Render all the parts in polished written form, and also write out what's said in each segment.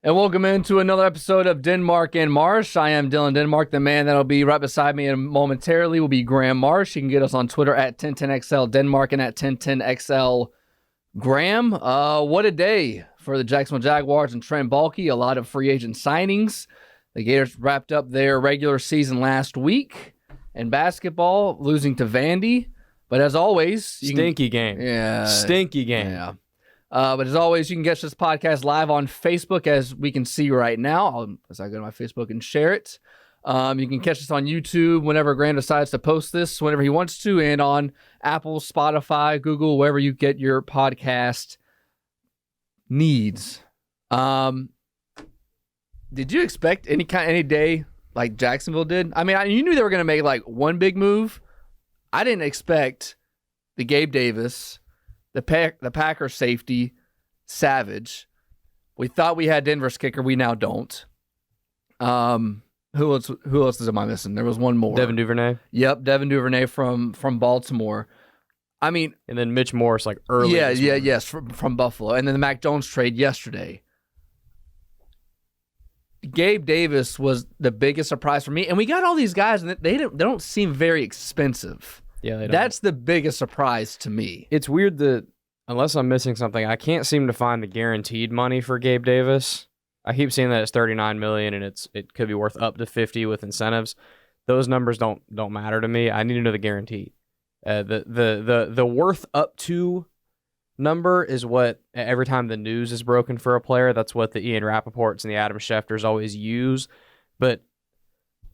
And welcome into another episode of Denmark and Marsh. I am Dylan Denmark. The man that'll be right beside me momentarily will be Graham Marsh. You can get us on Twitter at 1010XL Denmark and at 1010XL Graham. What a day for the Jacksonville Jaguars and Trent Baalke. A lot of free agent signings. The Gators wrapped up their regular season last week. And basketball, losing to Vandy. But as always... Stinky game. Yeah. Stinky game. Yeah. But as always, you can catch this podcast live on Facebook, as we can see right now. As I go to my Facebook and share it. You can catch us on YouTube whenever Graham decides to post this, whenever he wants to, and on Apple, Spotify, Google, wherever you get your podcast needs. Did you expect any day like Jacksonville did? I mean, you knew they were going to make like one big move. I didn't expect the Gabe Davis, the Packers safety, Savage. We thought we had Denver's kicker. We now don't. Who else am I missing? There was one more. Devin Duvernay. Yep, Devin Duvernay from Baltimore. I mean, and then Mitch Morse early. Yes, from Buffalo. And then the Mac Jones trade yesterday. Gabe Davis was the biggest surprise for me. And we got all these guys, and they don't seem very expensive. Yeah, they don't. That's the biggest surprise to me. It's weird that, unless I'm missing something, I can't seem to find the guaranteed money for Gabe Davis. I keep seeing that it's $39 million, and it could be worth up to $50 with incentives. Those numbers don't matter to me. I need to know the guarantee. The worth up to number is what, every time the news is broken for a player, that's what the Ian Rappaports and the Adam Schefters always use. But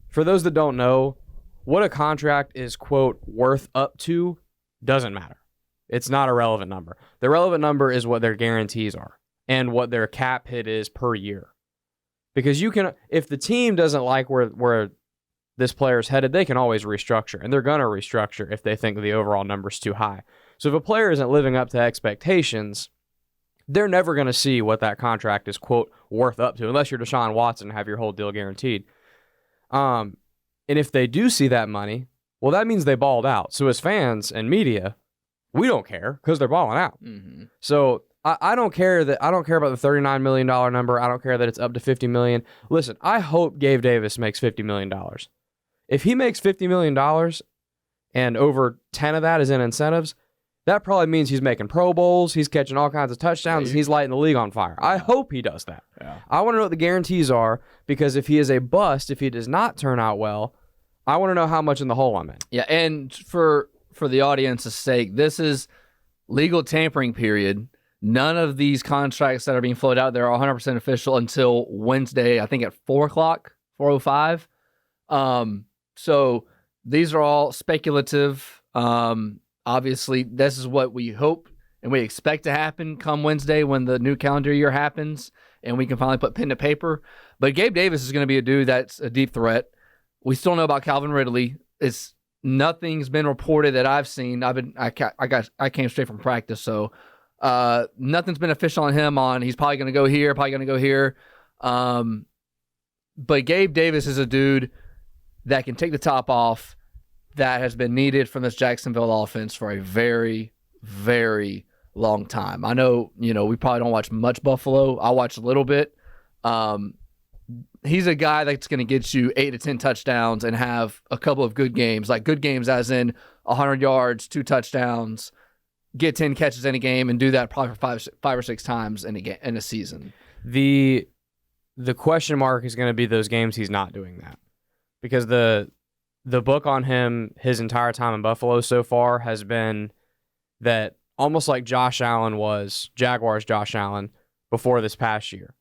for those that don't know, what a contract is, quote, worth up to doesn't matter. It's not a relevant number. The relevant number is what their guarantees are and what their cap hit is per year. Because you can, if the team doesn't like where this player's headed, they can always restructure, and they're going to restructure if they think the overall number's too high. So if a player isn't living up to expectations, they're never going to see what that contract is, quote, worth up to, unless you're Deshaun Watson and have your whole deal guaranteed. And if they do see that money, well, that means they balled out. So as fans and media, we don't care because they're balling out. Mm-hmm. So I don't care about the $39 million number. I don't care that it's up to $50 million. Listen, I hope Gabe Davis makes $50 million. If he makes $50 million and over 10 of that is in incentives, that probably means he's making Pro Bowls, he's catching all kinds of touchdowns, and he's lighting the league on fire. I hope he does that. Yeah. I want to know what the guarantees are, because if he is a bust, if he does not turn out well, I want to know how much in the hole I'm in. Yeah, and for the audience's sake, this is legal tampering period. None of these contracts that are being floated out there are 100% official until Wednesday, I think at 4 o'clock, 4:05. So these are all speculative. Obviously, this is what we hope and we expect to happen come Wednesday when the new calendar year happens and we can finally put pen to paper. But Gabe Davis is going to be a dude that's a deep threat. We still know about Calvin Ridley. Nothing's been reported that I've seen. I came straight from practice, so nothing's been official on him. He's probably going to go here, probably going to go here. But Gabe Davis is a dude that can take the top off, that has been needed from this Jacksonville offense for a very, very long time. I know, we probably don't watch much Buffalo. I watch a little bit. He's a guy that's going to get you 8 to 10 touchdowns and have a couple of good games, like good games as in 100 yards, 2 touchdowns, get 10 catches in a game, and do that probably for five or six times in a season. The question mark is going to be those games he's not doing that, because the book on him his entire time in Buffalo so far has been that, almost like Josh Allen was Jaguars Josh Allen before this past year.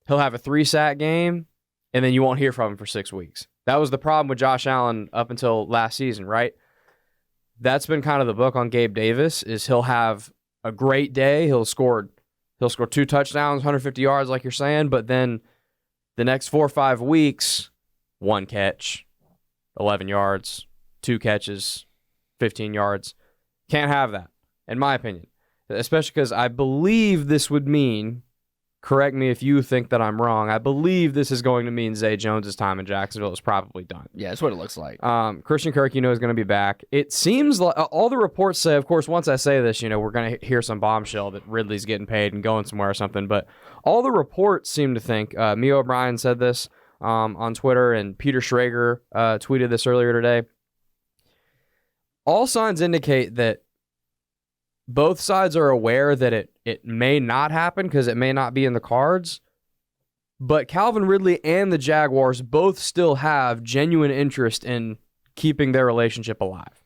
He'll have a 3-sack game, and then you won't hear from him for 6 weeks. That was the problem with Josh Allen up until last season, right? That's been kind of the book on Gabe Davis, is he'll have a great day. He'll score 2 touchdowns, 150 yards, like you're saying, but then the next 4 or 5 weeks, 1 catch, 11 yards, 2 catches, 15 yards. Can't have that, in my opinion. Especially because I believe this would mean correct me if you think that I'm wrong. I believe this is going to mean Zay Jones' time in Jacksonville is probably done. Yeah, that's what it looks like. Christian Kirk, is going to be back. It seems like all the reports say, of course, once I say this, we're going to hear some bombshell that Ridley's getting paid and going somewhere or something. But all the reports seem to think, Mia O'Brien said this on Twitter, and Peter Schrager tweeted this earlier today. All signs indicate that both sides are aware that it may not happen because it may not be in the cards, but Calvin Ridley and the Jaguars both still have genuine interest in keeping their relationship alive.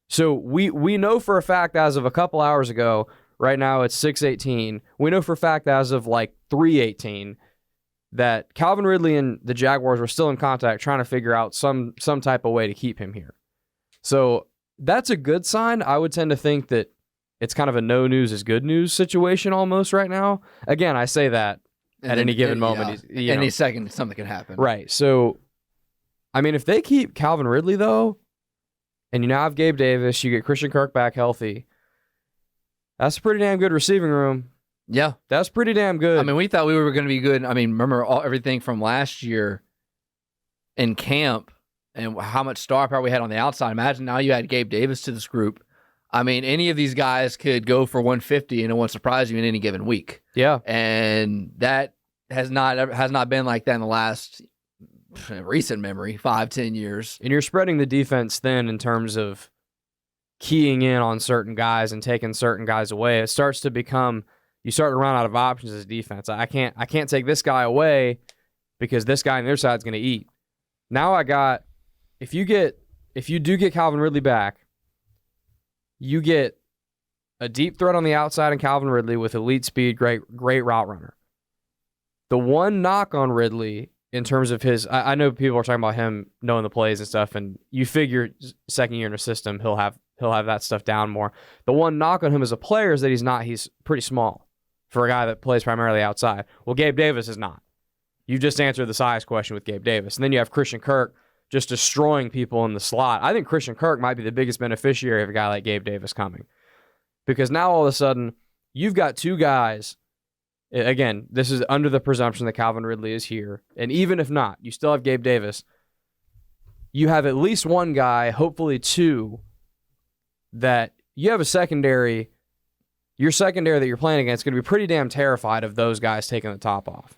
So we know for a fact as of a couple hours ago, right now it's 6:18, we know for a fact as of like 3:18 that Calvin Ridley and the Jaguars were still in contact trying to figure out some type of way to keep him here. So that's a good sign. I would tend to think that it's kind of a no news is good news situation almost right now. Again, I say that at any given moment. Yeah. Any second, something can happen. Right. So, I mean, if they keep Calvin Ridley, though, and you now have Gabe Davis, you get Christian Kirk back healthy, that's a pretty damn good receiving room. Yeah. That's pretty damn good. I mean, we thought we were going to be good. I mean, remember everything from last year in camp and how much star power we had on the outside. Imagine now you add Gabe Davis to this group. I mean, any of these guys could go for 150 and it won't surprise you in any given week. Yeah. And that has not been like that in the last recent memory, 5-10 years. And you're spreading the defense thin in terms of keying in on certain guys and taking certain guys away. It starts to become, you start to run out of options as defense. I can't take this guy away because this guy on their side is going to eat. Now if you do get Calvin Ridley back, you get a deep threat on the outside in Calvin Ridley with elite speed, great route runner. The one knock on Ridley in terms of his, I know people are talking about him knowing the plays and stuff, and you figure second year in the system he'll have that stuff down more. The one knock on him as a player is that he's pretty small for a guy that plays primarily outside. Well, Gabe Davis is not. You just answered the size question with Gabe Davis. And then you have Christian Kirk just destroying people in the slot. I think Christian Kirk might be the biggest beneficiary of a guy like Gabe Davis coming. Because now all of a sudden, you've got two guys. Again, this is under the presumption that Calvin Ridley is here. And even if not, you still have Gabe Davis. You have at least one guy, hopefully two, that you have a secondary. Your secondary that you're playing against is going to be pretty damn terrified of those guys taking the top off.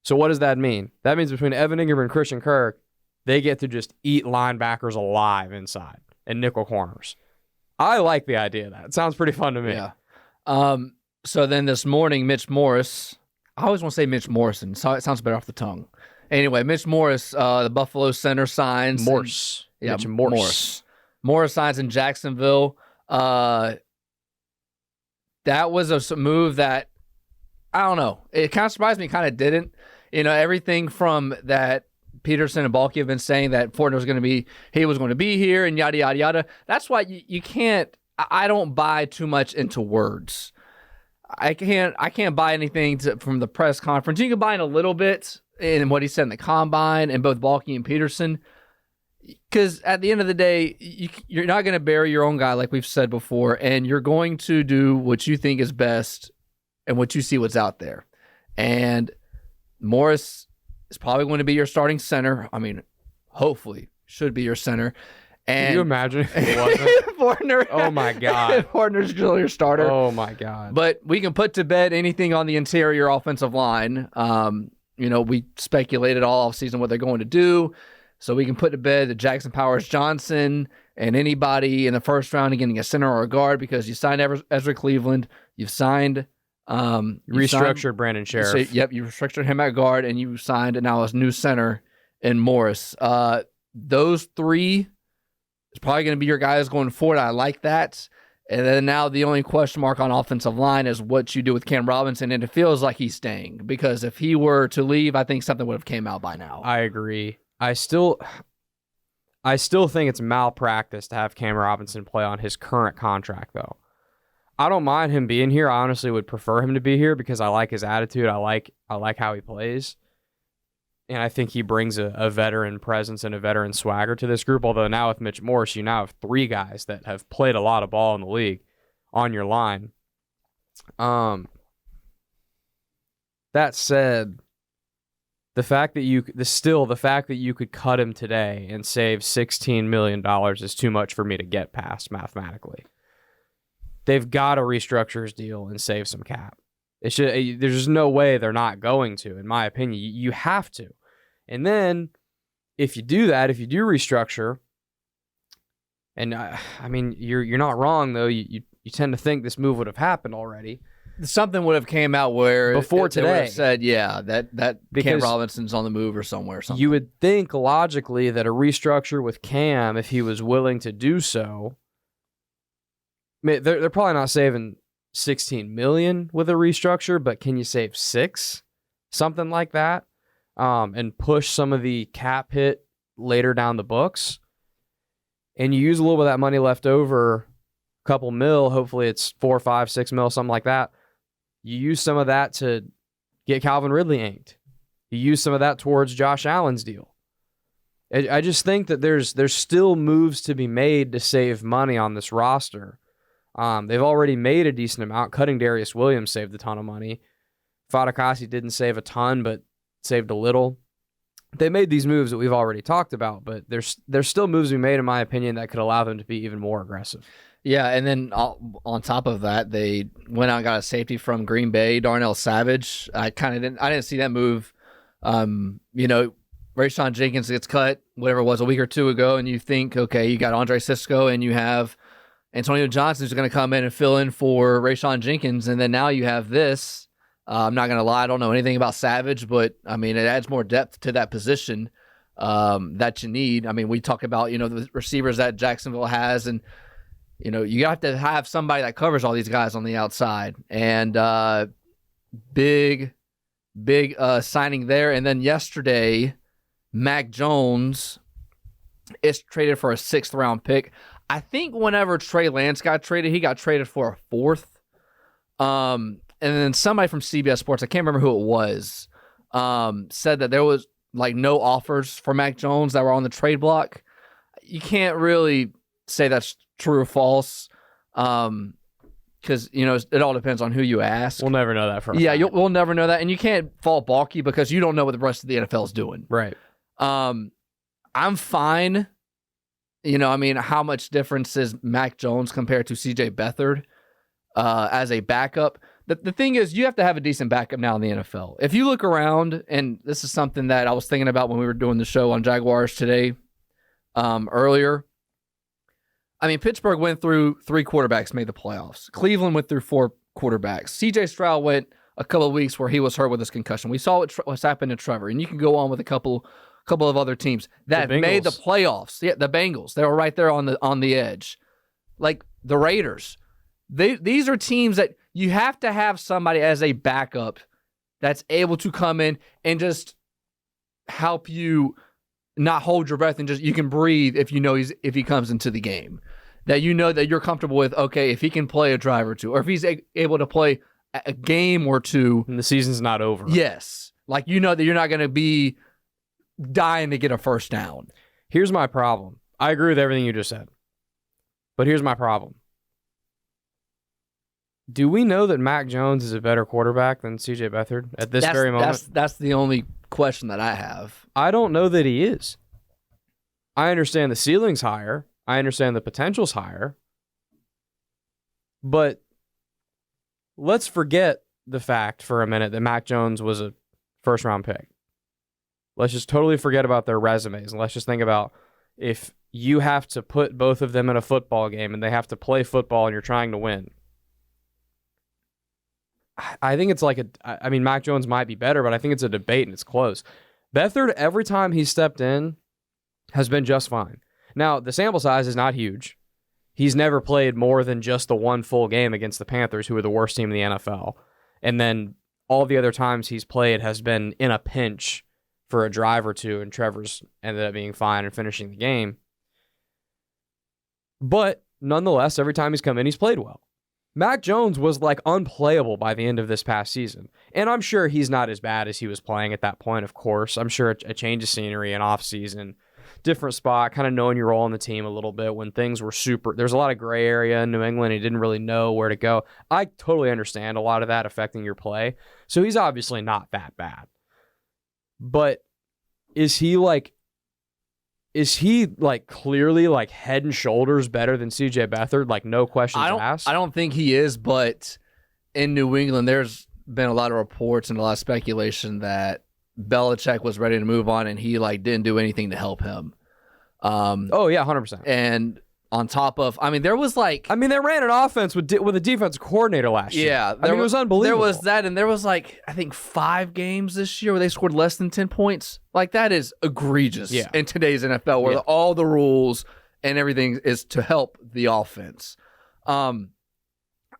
So what does that mean? That means between Evan Ingram and Christian Kirk, they get to just eat linebackers alive inside and nickel corners. I like the idea of that. It sounds pretty fun to me. Yeah. So then this morning, Mitch Morse, I always want to say Mitch Morrison, so it sounds better off the tongue. Anyway, Mitch Morse, the Buffalo center signs. Morse. Mitch Morse. Morse signs in Jacksonville. That was a move that, I don't know. It kind of surprised me, kind of didn't. Everything from that Peterson and Balky have been saying that Fortner was going to be here and yada, yada, yada. That's why you can't, I don't buy too much into words. I can't buy anything from the press conference. You can buy in a little bit in what he said in the combine and both Balky and Peterson. Because at the end of the day, you're not going to bury your own guy like we've said before, and you're going to do what you think is best and what you see what's out there. And Morris is probably going to be your starting center. I mean, hopefully, should be your center. And can you imagine if it wasn't? Fortner, oh, my God. Fortner's still your starter. Oh, my God. But we can put to bed anything on the interior offensive line. We speculated all offseason what they're going to do. So we can put to bed the Jackson Powers Johnson and anybody in the first round getting a center or a guard because you signed Ezra Cleveland. You've signed... restructured Brandon Sheriff. So, yep, you restructured him at guard, and you signed now a new center in Morris. Those three is probably going to be your guys going forward. I like that. And then now the only question mark on offensive line is what you do with Cam Robinson, and it feels like he's staying because if he were to leave, I think something would have came out by now. I agree. I still think it's malpractice to have Cam Robinson play on his current contract, though. I don't mind him being here. I honestly would prefer him to be here because I like his attitude. I like how he plays. And I think he brings a veteran presence and a veteran swagger to this group. Although now with Mitch Morse, you now have three guys that have played a lot of ball in the league on your line. That said, the fact that you could cut him today and save $16 million is too much for me to get past mathematically. They've got to restructure his deal and save some cap. There's no way they're not going to, in my opinion. You have to. And then if you do that, if you do restructure, and you're not wrong though. You tend to think this move would have happened already. Something would have came out where before they would today have said, yeah, that Cam Robinson's on the move or somewhere. Or something. You would think logically that a restructure with Cam, if he was willing to do so, they're probably not saving $16 million with a restructure, but can you save $6, something like that, and push some of the cap hit later down the books, and you use a little bit of that money left over, a couple mil, hopefully it's 4, 5, 6 mil, something like that. You use some of that to get Calvin Ridley inked. You use some of that towards Josh Allen's deal. I just think that there's still moves to be made to save money on this roster. They've already made a decent amount. Cutting Darius Williams saved a ton of money. Fadakasi didn't save a ton, but saved a little. They made these moves that we've already talked about, but there's still moves to be made, in my opinion, that could allow them to be even more aggressive. Yeah, and then on top of that, they went out and got a safety from Green Bay, Darnell Savage. I didn't see that move. Rayshawn Jenkins gets cut, whatever it was, a week or two ago, and you think, okay, you got Andre Sisco and you have Antonio Johnson who's going to come in and fill in for Rayshawn Jenkins, and then now you have this. I'm not going to lie, I don't know anything about Savage, but, it adds more depth to that position that you need. We talk about, the receivers that Jacksonville has, and you have to have somebody that covers all these guys on the outside. And big signing there. And then yesterday, Mac Jones is traded for a 6th-round pick. I think whenever Trey Lance got traded, he got traded for a 4th. And then somebody from CBS Sports, I can't remember who it was, said that there was no offers for Mac Jones that were on the trade block. You can't really say that's true or false, because it all depends on who you ask. We'll never know that for a fact. fact. We'll never know that, and you can't fall balky because you don't know what the rest of the NFL is doing. Right. I'm fine. How much difference is Mac Jones compared to CJ Beathard as a backup? The thing is, you have to have a decent backup now in the NFL. If you look around, and this is something that I was thinking about when we were doing the show on Jaguars today, earlier. Pittsburgh went through 3 quarterbacks, made the playoffs. Cleveland went through 4 quarterbacks. C.J. Stroud went a couple of weeks where he was hurt with his concussion. We saw what's happened to Trevor, and you can go on with a couple of other teams that made the playoffs. Yeah, the Bengals. They were right there on the edge. Like the Raiders. These are teams that you have to have somebody as a backup that's able to come in and just help you not hold your breath and just you can breathe if if he comes into the game. That that you're comfortable with, okay, if he can play a drive or two, or if he's able to play a game or two. And the season's not over. Yes. That you're not going to be dying to get a first down. Here's my problem. I agree with everything you just said. But here's my problem. Do we know that Mac Jones is a better quarterback than CJ Beathard at this very moment? That's the only question that I have. I don't know that he is. I understand the ceiling's higher. I understand the potential's higher. But let's forget the fact for a minute that Mac Jones was a first-round pick. Let's just totally forget about their resumes, and let's just think about if you have to put both of them in a football game and they have to play football and you're trying to win. I think it's Mac Jones might be better, but I think it's a debate and it's close. Beathard, every time he's stepped in, has been just fine. Now, the sample size is not huge. He's never played more than just the one full game against the Panthers, who are the worst team in the NFL. And then all the other times he's played has been in a pinch for a drive or two, and Trevor's ended up being fine and finishing the game. But nonetheless, every time he's come in, he's played well. Mac Jones was unplayable by the end of this past season. And I'm sure he's not as bad as he was playing at that point, of course. I'm sure a change of scenery and off-season different spot, kind of knowing your role on the team a little bit when things were there's a lot of gray area in New England. He didn't really know where to go. I totally understand a lot of that affecting your play. So he's obviously not that bad. But is he clearly like head and shoulders better than CJ Beathard? Like no questions asked? I don't think he is, but in New England, there's been a lot of reports and a lot of speculation that Belichick was ready to move on and he like didn't do anything to help him. Oh yeah, 100%. And on top of, they ran an offense with a defensive coordinator last year. Yeah, it was unbelievable. There was that, and there was I think 5 games this year where they scored less than 10 points. Like that is egregious in today's NFL, where all the rules and everything is to help the offense. I'm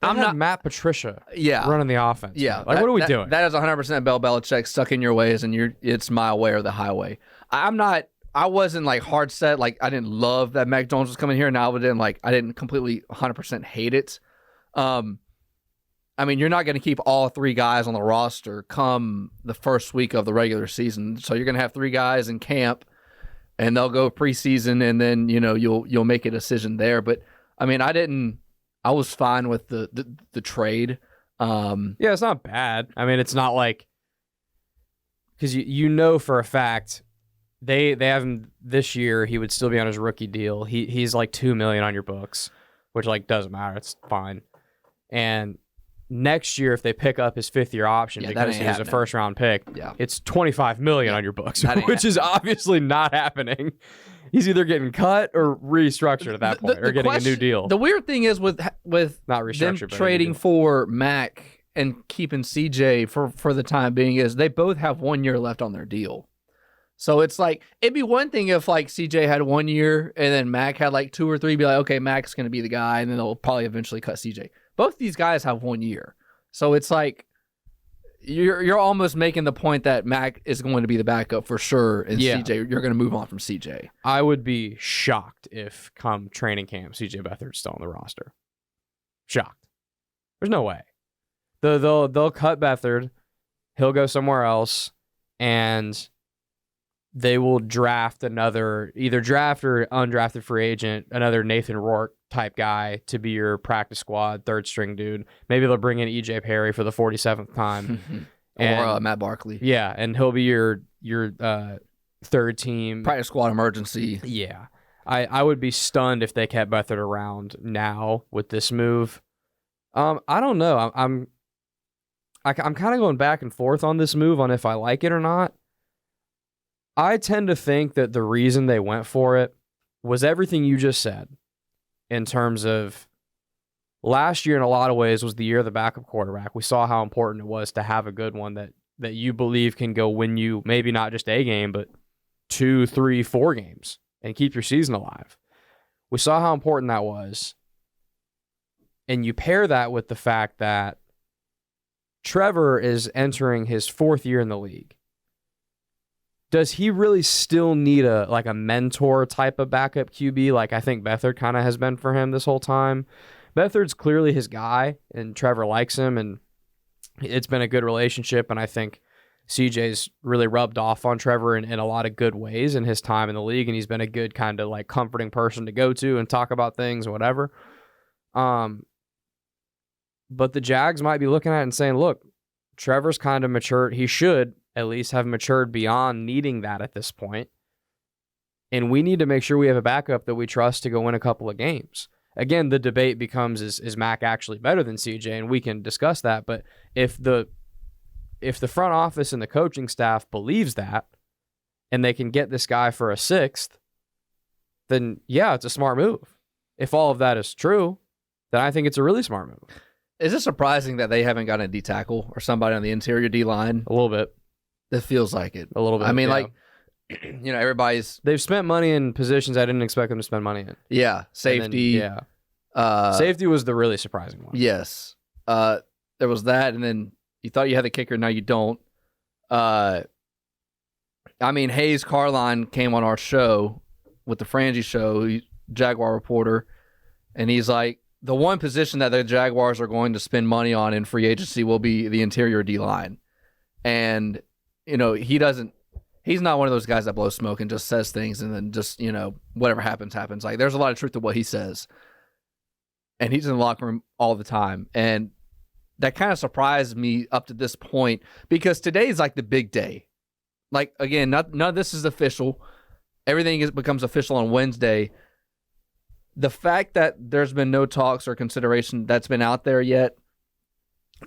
not Matt Patricia running the offense. Yeah. Man. Like, what are we doing? That is 100% Bill Belichick stuck in your ways, and it's my way or the highway. I wasn't like hard set. Like I didn't love that Mac Jones was coming here. Now I didn't completely 100% hate it. You're not going to keep all 3 guys on the roster come the first week of the regular season. So you're going to have 3 guys in camp, and they'll go preseason, and then you'll make a decision there. But I was fine with the trade. It's not bad. It's not like, because you know for a fact they have him this year. He would still be on his rookie deal. He's like $2 million on your books, which like doesn't matter. It's fine. And next year, if they pick up his 5th-year option because he's a first-round pick, it's $25 million on your books, which is obviously not happening. He's either getting cut or restructured at that point, or getting a new deal. The weird thing is with not restructured, them trading for Mac and keeping CJ for the time being is they both have 1 year left on their deal. So it's like it'd be one thing if like CJ had 1 year and then Mac had like 2 or 3. Be like, okay, Mac's going to be the guy, and then they'll probably eventually cut CJ. Both these guys have 1 year, so it's like you're almost making the point that Mac is going to be the backup for sure, and CJ, you're going to move on from CJ. I would be shocked if come training camp CJ Beathard's still on the roster. Shocked. There's no way. They'll cut Beathard. He'll go somewhere else, and they will draft either draft or undrafted free agent, another Nathan Rourke type guy to be your practice squad, 3rd string dude. Maybe they'll bring in EJ Perry for the 47th time. Or Matt Barkley. Yeah, and he'll be your 3rd team. Practice squad emergency. Yeah. I would be stunned if they kept Beathard around now with this move. I don't know. I'm kind of going back and forth on this move on if I like it or not. I tend to think that the reason they went for it was everything you just said, in terms of last year in a lot of ways was the year of the backup quarterback. We saw how important it was to have a good one that you believe can go win you maybe not just a game, but 2, 3, 4 games and keep your season alive. We saw how important that was. And you pair that with the fact that Trevor is entering his 4th year in the league. Does he really still need a mentor type of backup QB like I think Beathard kind of has been for him this whole time? Beathard's clearly his guy, and Trevor likes him, and it's been a good relationship, and I think CJ's really rubbed off on Trevor in a lot of good ways in his time in the league, and he's been a good kind of like comforting person to go to and talk about things or whatever. But the Jags might be looking at it and saying, look, Trevor's kind of matured. He should at least have matured beyond needing that at this point. And we need to make sure we have a backup that we trust to go win a couple of games. Again, the debate becomes, is Mac actually better than CJ? And we can discuss that. But if the front office and the coaching staff believes that, and they can get this guy for a 6th, then yeah, it's a smart move. If all of that is true, then I think it's a really smart move. Is it surprising that they haven't gotten a D tackle or somebody on the interior D line? A little bit. It feels like it. A little bit. They've spent money in positions I didn't expect them to spend money in. Yeah, safety. Then, safety was the really surprising one. Yes. There was that, and then you thought you had the kicker, now you don't. Hayes Carline came on our show with the Frangie show, Jaguar reporter, and he's like, the one position that the Jaguars are going to spend money on in free agency will be the interior D line. And, he he's not one of those guys that blows smoke and just says things and then just, whatever happens. Like, there's a lot of truth to what he says. And he's in the locker room all the time. And that kind of surprised me up to this point because today is like the big day. Like, again, none of this is official. Everything becomes official on Wednesday. The fact that there's been no talks or consideration that's been out there yet,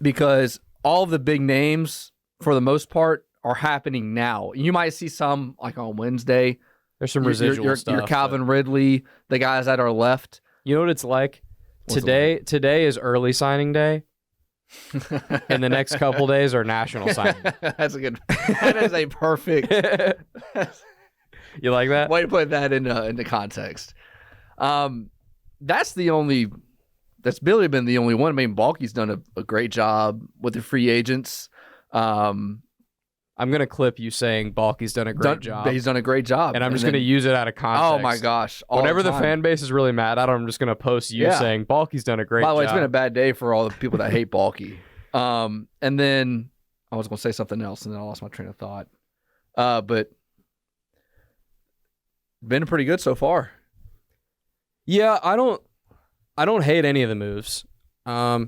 because all of the big names, for the most part, are happening now. You might see some like on Wednesday. There's some residual stuff. Your Calvin Ridley, the guys that are left. You know what it's like? Today is early signing day. And the next couple days are national signing. That is a perfect. You like that? Way to put that into context. That's really been the only one. I mean, Balky's done a great job with the free agents. I'm going to clip you saying Balky's done a great job. He's done a great job. And I'm just going to use it out of context. Oh, my gosh. Whenever the fan base is really mad at him, I'm just going to post you saying Balky's done a great job. By the way, it's been a bad day for all the people that hate Balky. And then I was going to say something else, and then I lost my train of thought. But been pretty good so far. Yeah, I don't hate any of the moves. I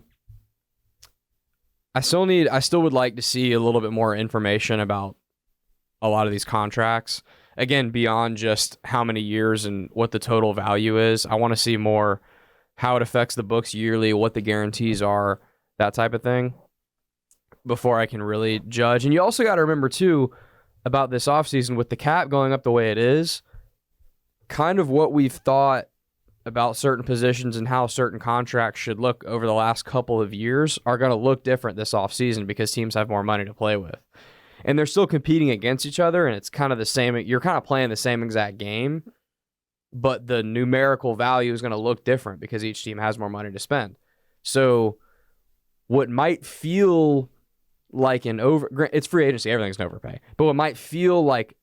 still would like to see a little bit more information about a lot of these contracts. Again, beyond just how many years and what the total value is. I want to see more how it affects the books yearly, what the guarantees are, that type of thing, before I can really judge. And you also got to remember, too, about this offseason, with the cap going up the way it is, kind of what we've thought about certain positions and how certain contracts should look over the last couple of years are going to look different this offseason because teams have more money to play with. And they're still competing against each other, and it's kind of the same. You're kind of playing the same exact game, but the numerical value is going to look different because each team has more money to spend. So what might feel like it's free agency, everything's an overpay, but what might feel like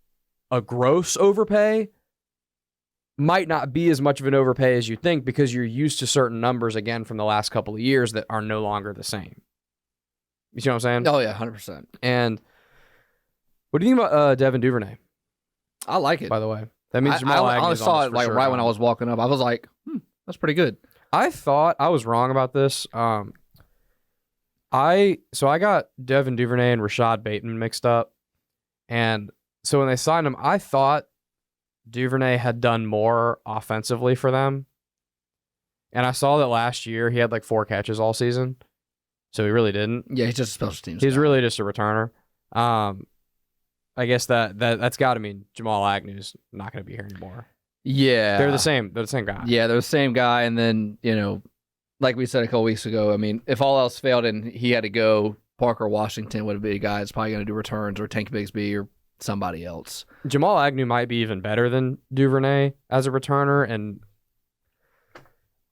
a gross overpay might not be as much of an overpay as you think because you're used to certain numbers, again, from the last couple of years that are no longer the same. You see what I'm saying? Oh, yeah, 100%. And what do you think about Devin Duvernay? I like it. By the way, that means Jamal Agnew. I only saw it right when I was walking up. I was like, that's pretty good. I thought I was wrong about this. I got Devin Duvernay and Rashad Bateman mixed up. And so when they signed him, I thought Duvernay had done more offensively for them. And I saw that last year he had like 4 catches all season. So he really didn't. Yeah, he's just a special teams He's guy. really just a returner. I guess that's got to mean Jamal Agnew's not going to be here anymore. Yeah. They're the same guy. Yeah, they're the same guy. And then, like we said a couple weeks ago, I mean, if all else failed and he had to go, Parker Washington would be a guy that's probably going to do returns, or Tank Bigsby, or somebody else. Jamal Agnew might be even better than Duvernay as a returner, and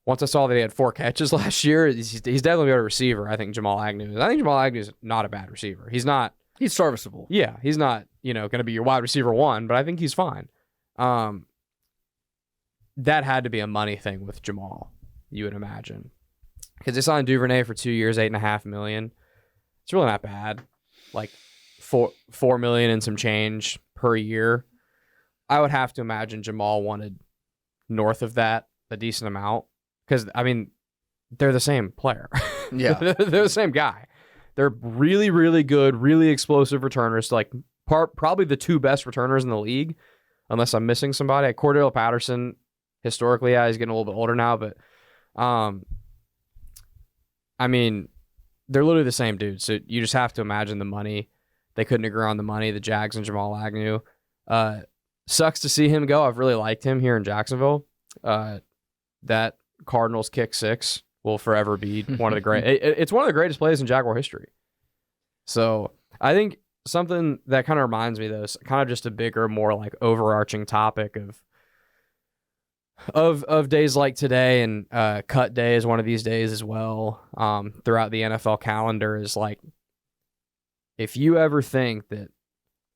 once I saw that he had 4 catches last year, he's definitely a better receiver. I think Jamal Agnew is not a bad receiver. He's serviceable. Yeah, he's not, going to be your wide receiver 1, but I think he's fine. That had to be a money thing with Jamal, you would imagine, because they signed Duvernay for 2 years, $8.5 million. It's really not bad. Like $4 million and some change per year. I would have to imagine Jamal wanted north of that, a decent amount, because I mean, they're the same player. Yeah, they're the same guy. They're really, really good, really explosive returners. Like probably the 2 best returners in the league, unless I'm missing somebody. Cordell Patterson, historically, he's getting a little bit older now, but I mean, they're literally the same dude. So you just have to imagine the money. They couldn't agree on the money, the Jags and Jamal Agnew. Sucks to see him go. I've really liked him here in Jacksonville. That Cardinals kick 6 will forever be one of the great. It's one of the greatest plays in Jaguar history. So I think something that kind of reminds me of this, kind of just a bigger, more like overarching topic of days like today, and cut day is one of these days as well, throughout the NFL calendar, is like, if you ever think that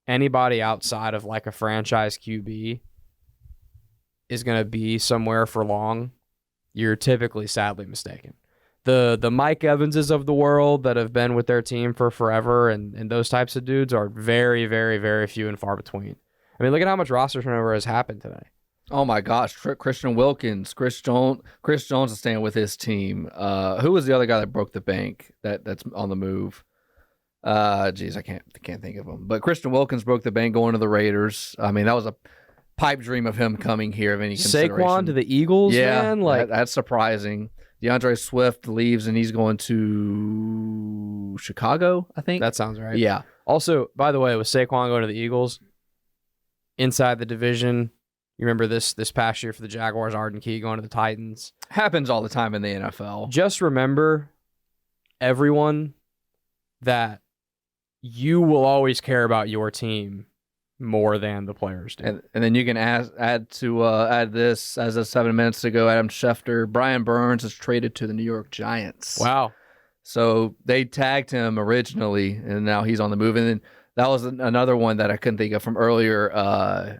anybody outside of like a franchise QB is going to be somewhere for long, you're typically sadly mistaken, the Mike Evanses of the world that have been with their team for forever, and those types of dudes are very, very, very few and far between. I mean, look at how much roster turnover has happened today. Oh my gosh, Christian Wilkins, Chris Jones is staying with his team. Who was the other guy that broke the bank that's on the move? Geez, I can't think of him. But Christian Wilkins broke the bank going to the Raiders. I mean, that was a pipe dream of him coming here of any consideration. Saquon to the Eagles, man. Like that's surprising. DeAndre Swift leaves and he's going to Chicago, I think. That sounds right. Yeah. Also, by the way, with Saquon going to the Eagles, inside the division, you remember this past year for the Jaguars, Arden Key going to the Titans. Happens all the time in the NFL. Just remember, everyone, that you will always care about your team more than the players do. And then you can add this, as of 7 minutes ago, Adam Schefter, Brian Burns is traded to the New York Giants. Wow. So they tagged him originally, and now he's on the move. And then that was another one that I couldn't think of from earlier.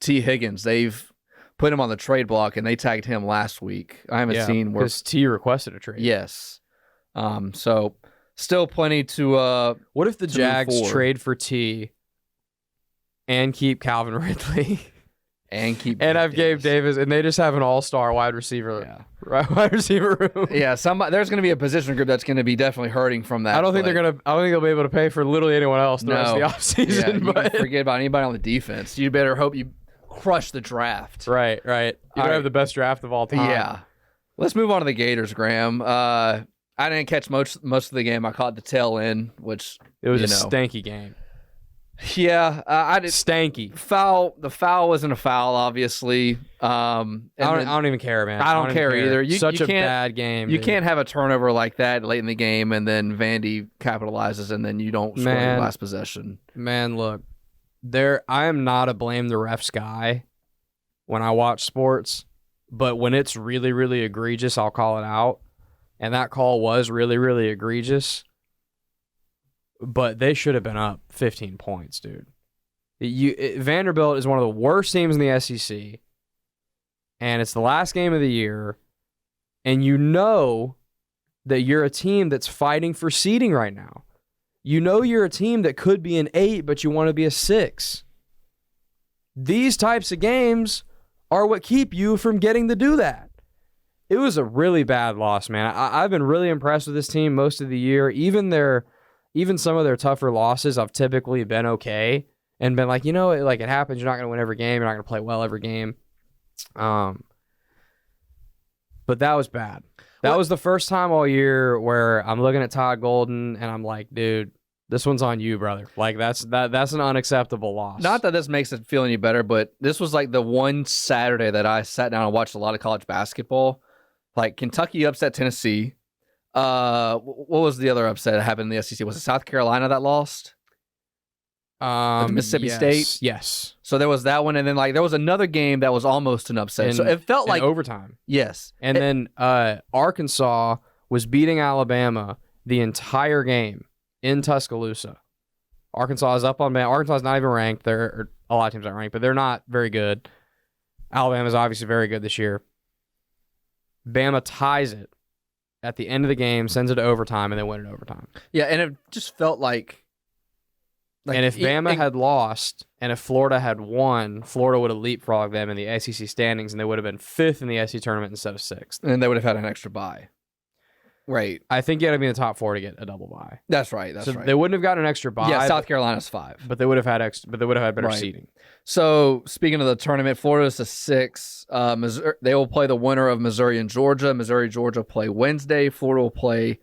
T. Higgins, they've put him on the trade block, and they tagged him last week. I haven't seen where because T requested a trade. Yes. So still plenty to. What if the Jags trade for T and keep Calvin Ridley and have Gabe Davis, and they just have an all-star wide receiver, wide receiver room? Yeah, there's going to be a position group that's going to be definitely hurting from that. I don't think they'll be able to pay for literally anyone else the rest of the offseason. Yeah, but forget about anybody on the defense. You better hope you crush the draft. Right. You better have the best draft of all time. Yeah. Let's move on to the Gators, Graham. I didn't catch most of the game. I caught the tail end, which it was a stanky game. Yeah, I did. Stanky foul. The foul wasn't a foul, obviously. I don't even care, man. I don't care either. Such a bad game. You can't have a turnover like that late in the game, and then Vandy capitalizes, and then you don't score the last possession. Man, look, I am not a blame the refs guy when I watch sports, but when it's really, really egregious, I'll call it out. And that call was really, really egregious. But they should have been up 15 points, dude. Vanderbilt is one of the worst teams in the SEC, and it's the last game of the year, and you know that you're a team that's fighting for seeding right now. You know you're a team that could be an 8, but you want to be a 6. These types of games are what keep you from getting to do that. It was a really bad loss, man. I've been really impressed with this team most of the year. Even some of their tougher losses, I've typically been okay and been like, it happens. You're not going to win every game. You're not going to play well every game. But that was bad. That was the first time all year where I'm looking at Todd Golden and I'm like, dude, this one's on you, brother. Like that's an unacceptable loss. Not that this makes it feel any better, but this was like the one Saturday that I sat down and watched a lot of college basketball. Like Kentucky upset Tennessee. What was the other upset that happened in the SEC? Was it South Carolina that lost? Mississippi State? Yes. So there was that one, and then there was another game that was almost an upset. So it felt like overtime. Yes. And then Arkansas was beating Alabama the entire game in Tuscaloosa. Arkansas is up on man. Arkansas is not even ranked. A lot of teams aren't ranked, but they're not very good. Alabama's obviously very good this year. Bama ties it at the end of the game, sends it to overtime, and then win it overtime. Yeah, and it just felt like and if Bama had lost and if Florida had won, Florida would have leapfrogged them in the SEC standings, and they would have been 5th in the SEC tournament instead of 6th. And they would have had an extra bye. Right. I think you got to be in the top 4 to get a double bye. That's right. That's right. They wouldn't have gotten an extra bye. Yeah, South Carolina's 5. But they would have had better seeding. So speaking of the tournament, Florida's a 6. Missouri, they will play the winner of Missouri and Georgia. Georgia play Wednesday. Florida will play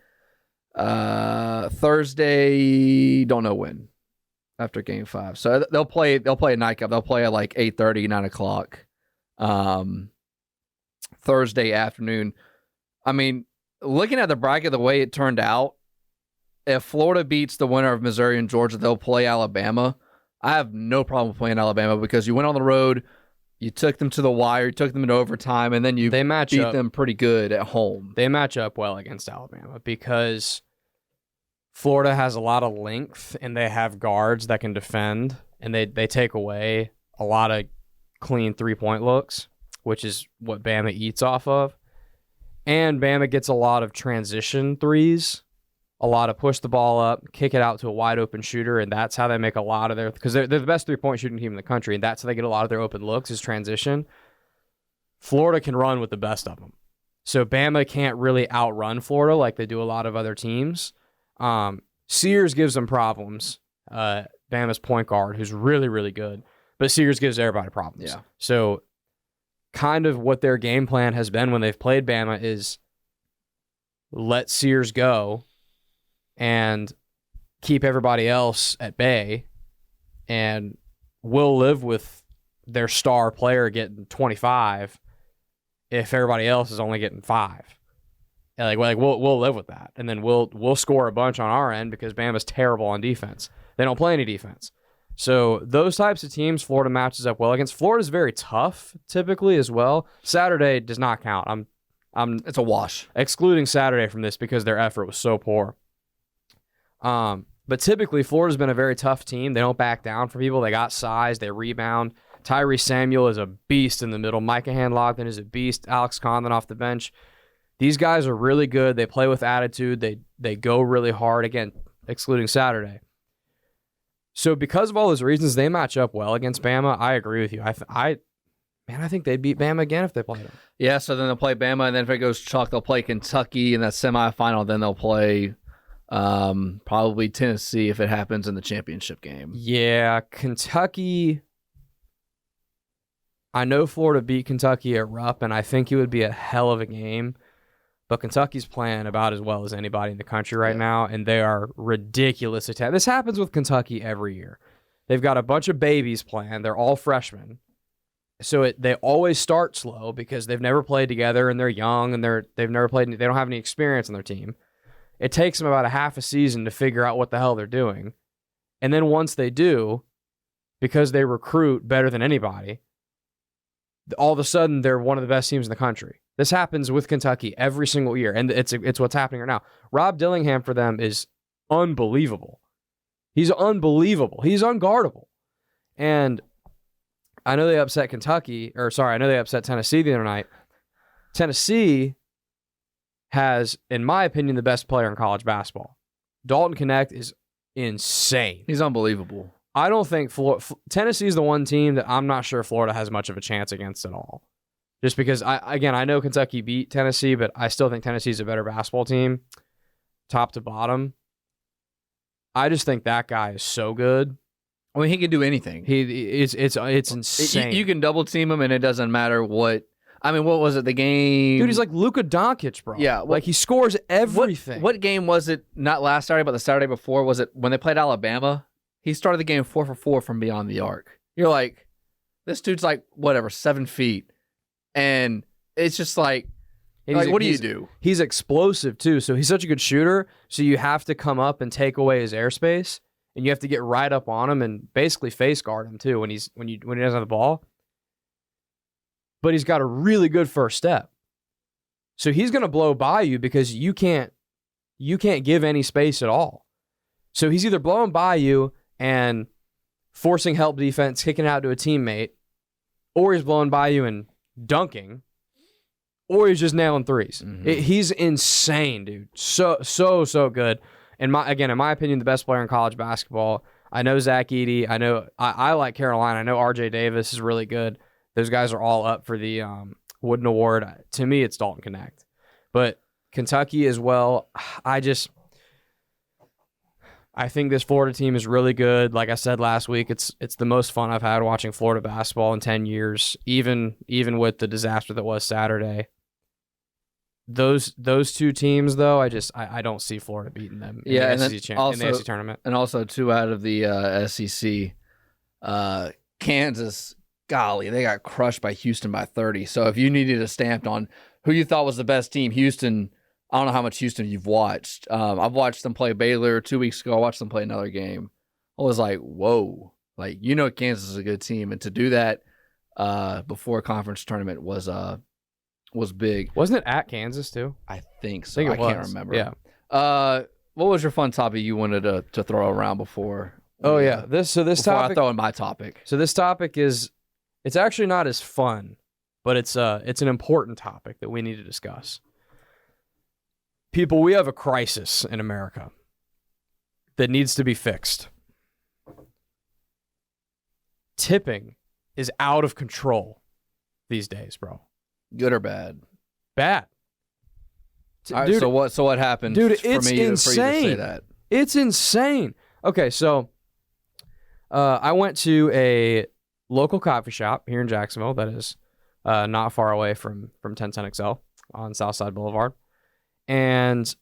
Thursday. Don't know when. After Game 5, so they'll play a nightcap. They'll play at like 8:30, 9 o'clock, Thursday afternoon. I mean, looking at the bracket the way it turned out, if Florida beats the winner of Missouri and Georgia, they'll play Alabama. I have no problem playing Alabama because you went on the road, you took them to the wire, you took them into overtime, and then you beat them pretty good at home. They match up well against Alabama because Florida has a lot of length, and they have guards that can defend, and they take away a lot of clean three-point looks, which is what Bama eats off of. And Bama gets a lot of transition threes, a lot of push the ball up, kick it out to a wide open shooter, and that's how they make a lot of their, because they're the best 3-point shooting team in the country, and that's how they get a lot of their open looks is transition. Florida can run with the best of them. So Bama can't really outrun Florida like they do a lot of other teams. Sears gives them problems. Bama's point guard, who's really, really good. But Sears gives everybody problems. Yeah. So kind of what their game plan has been when they've played Bama is let Sears go and keep everybody else at bay, and we'll live with their star player getting 25 if everybody else is only getting 5. And we'll live with that, and then we'll score a bunch on our end because Bama's terrible on defense. They don't play any defense. So those types of teams, Florida matches up well against. Florida's very tough typically as well. Saturday does not count. It's a wash. Excluding Saturday from this because their effort was so poor. But typically Florida's been a very tough team. They don't back down for people. They got size. They rebound. Tyrese Samuel is a beast in the middle. Micah Hand-Logden is a beast. Alex Condon off the bench. These guys are really good. They play with attitude. They go really hard. Again, excluding Saturday. So because of all those reasons, they match up well against Bama. I agree with you. I think they'd beat Bama again if they played them. Yeah, so then they'll play Bama, and then if it goes chalk, they'll play Kentucky in that semifinal. Then they'll play probably Tennessee if it happens in the championship game. Yeah, Kentucky. I know Florida beat Kentucky at Rupp, and I think it would be a hell of a game. But Kentucky's playing about as well as anybody in the country right now, and they are ridiculous. This happens with Kentucky every year. They've got a bunch of babies playing. They're all freshmen. So they always start slow because they've never played together, and they're young, and they've never played. They don't have any experience on their team. It takes them about a half a season to figure out what the hell they're doing. And then once they do, because they recruit better than anybody, all of a sudden they're one of the best teams in the country. This happens with Kentucky every single year, and it's what's happening right now. Rob Dillingham for them is unbelievable. He's unbelievable. He's unguardable. And I know they upset Tennessee the other night. Tennessee has, in my opinion, the best player in college basketball. Dalton Knecht is insane. He's unbelievable. I don't think Tennessee is the one team that I'm not sure Florida has much of a chance against at all. Just because, I know Kentucky beat Tennessee, but I still think Tennessee's a better basketball team, top to bottom. I just think that guy is so good. I mean, he can do anything. It's insane. You can double team him, and it doesn't matter what. I mean, what was it? The game, dude. He's like Luka Doncic, bro. Yeah, like he scores everything. What game was it? Not last Saturday, but the Saturday before. Was it when they played Alabama? He started the game 4 for 4 from beyond the arc. You're like, this dude's like 7 feet, and it's just like what do you do? He's explosive too, so he's such a good shooter. So you have to come up and take away his airspace, and you have to get right up on him and basically face guard him too when he doesn't have the ball. But he's got a really good first step, so he's going to blow by you because you can't give any space at all. So he's either blowing by you and forcing help defense, kicking it out to a teammate, or he's blowing by you and dunking, or he's just nailing threes. Mm-hmm. He's insane, dude. So good. In my opinion, the best player in college basketball. I know Zach Edey. I know I like Carolina. I know RJ Davis is really good. Those guys are all up for the Wooden Award. To me, it's Dalton Knecht. But Kentucky as well, I think this Florida team is really good. Like I said last week, it's the most fun I've had watching Florida basketball in 10 years, even with the disaster that was Saturday. Those two teams, though, I don't see Florida beating them in the SEC tournament. And also 2 out of the SEC. Kansas, golly, they got crushed by Houston by 30. So if you needed a stamp on who you thought was the best team, Houston. I don't know how much Houston you've watched. I've watched them play Baylor 2 weeks ago. I watched them play another game. I was like, whoa. Like, Kansas is a good team. And to do that before a conference tournament was big. Wasn't it at Kansas, too? I think so. I can't remember. Yeah. What was your fun topic you wanted to throw around before? This topic. I throw in my topic. So this topic it's actually not as fun, but it's an important topic that we need to discuss. People, we have a crisis in America that needs to be fixed. Tipping is out of control these days, bro. Good or bad? Bad. All right, Dude, so what happened? Dude, for it's me for you to insane. say that? It's insane. Okay, so I went to a local coffee shop here in Jacksonville that is not far away from 1010XL on Southside Boulevard. And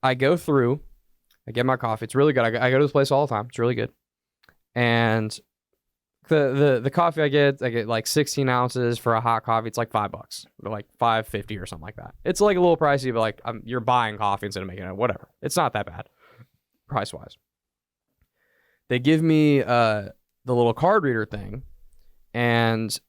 I go through, I get my coffee. It's really good. I go to this place all the time. It's really good. And the coffee I get like 16 ounces for a hot coffee. It's like $5, or like $5.50 or something like that. It's like a little pricey, but like you're buying coffee instead of making it. Whatever. It's not that bad, price wise. They give me the little card reader thing, and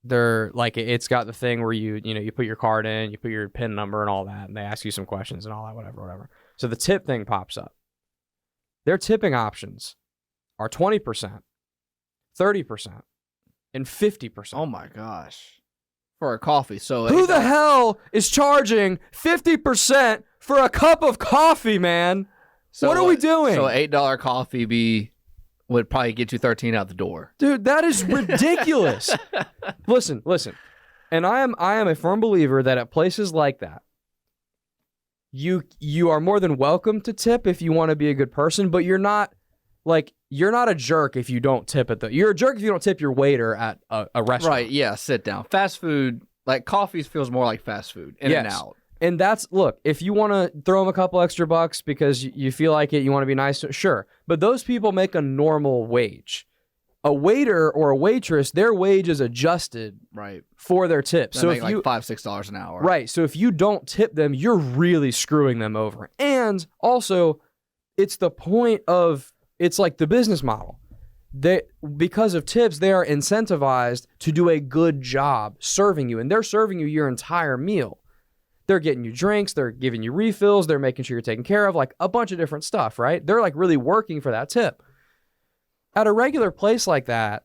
they're like, it's got the thing where you put your card in, you put your PIN number and all that, and they ask you some questions and all that, whatever. So the tip thing pops up. Their tipping options are 20%, 30%, and 50%. Oh my gosh. For a coffee. So who the hell is charging 50% for a cup of coffee, man? So what are we doing? So $8 coffee would probably get you 13 out the door. Dude, that is ridiculous. Listen. And I am a firm believer that at places like that, you are more than welcome to tip if you want to be a good person, but you're not a jerk if you don't tip at you're a jerk if you don't tip your waiter at a restaurant. Right, yeah, sit down. Fast food, like coffee feels more like fast food, in and out. And look, if you want to throw them a couple extra bucks because you feel like it, you want to be nice, sure. But those people make a normal wage. A waiter or a waitress, their wage is adjusted for their tip. So if you like $5-6 an hour. Right. So if you don't tip them, you're really screwing them over. And also, it's the point of, it's like the business model. Because of tips, they are incentivized to do a good job serving you. And they're serving you your entire meal. They're getting you drinks, they're giving you refills, they're making sure you're taken care of, like a bunch of different stuff, right? They're like really working for that tip. At a regular place like that,